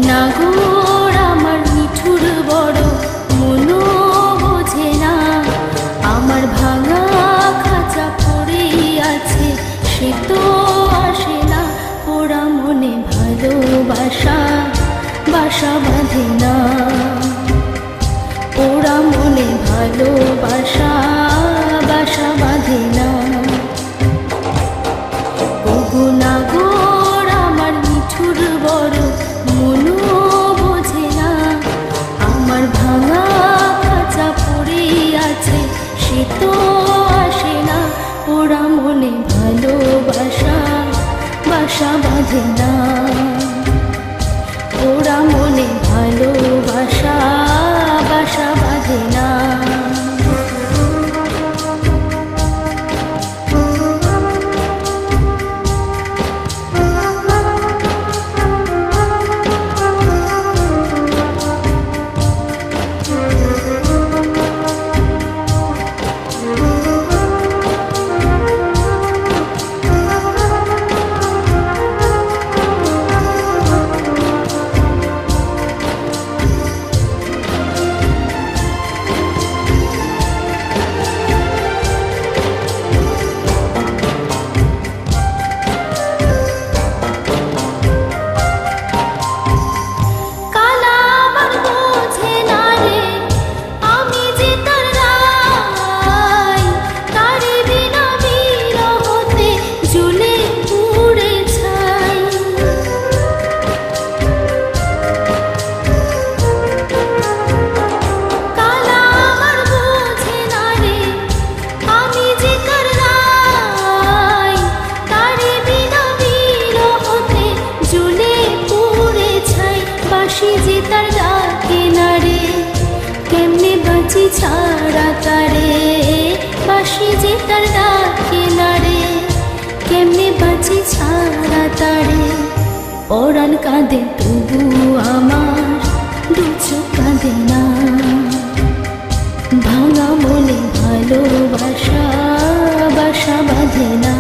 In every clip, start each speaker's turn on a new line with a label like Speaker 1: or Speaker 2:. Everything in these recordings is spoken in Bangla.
Speaker 1: নাগর আমার নিঠুর বড় মনো বোঝে না, আমার ভাঙা খাঁচা পড়েই আছে সে তো আসে না। ওরা মনে ভালোবাসা বাসা বাঁধে না, ওরা মনে ভালোবাসা বাসা বাঁধে না। ওগো নাগর আমার নিঠুর বড় মনো বোঝে না, আমার ভাঙা খাঁচা পড়েই আছে সে তো আসে না। ওরা মনে ভালোবাসা বাসা বাঁধে না, ওরা মনে ভালোবাসা বাসা বাঁধে না। ছাড়া তারে বাসি যে তার ডাকে না রে, কেমনে বাঁচি ছাড়া তারে। পরাণ কাঁদে তবু আমার দু চোখ কাঁদে না, ভাঙা মনে ভালোবাসা বাসা বাঁধে না।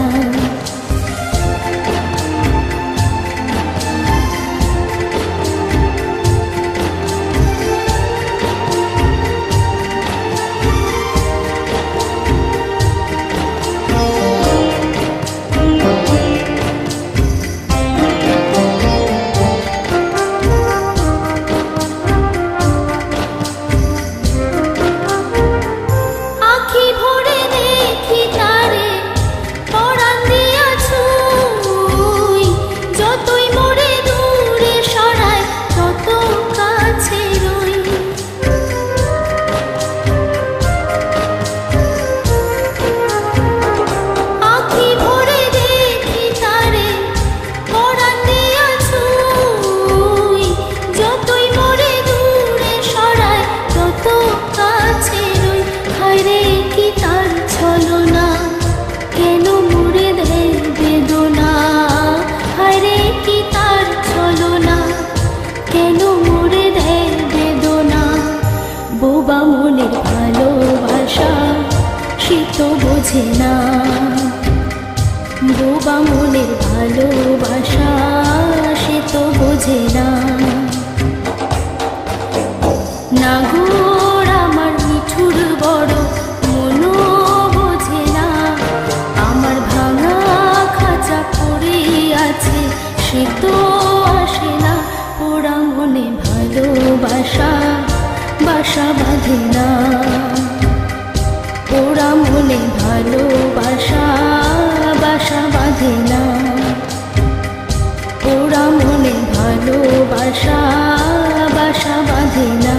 Speaker 1: বোবা মনের ভালোবাসা সে তো বোঝে না, বোবা মনের ভালোবাসা সে তো বোঝে না। নাগর আমার নিঠুর বড় মনো বোঝে না, আমার ভাঙা খাঁচা পড়েই আছে সে তো আসে না। ওরা মনে ভালোবাসা বাসা বাঁধে না, ওরা মনে ভালোবাসা বাসা বাঁধে না, ওরা মনে ভালোবাসা বাসা বাঁধে না।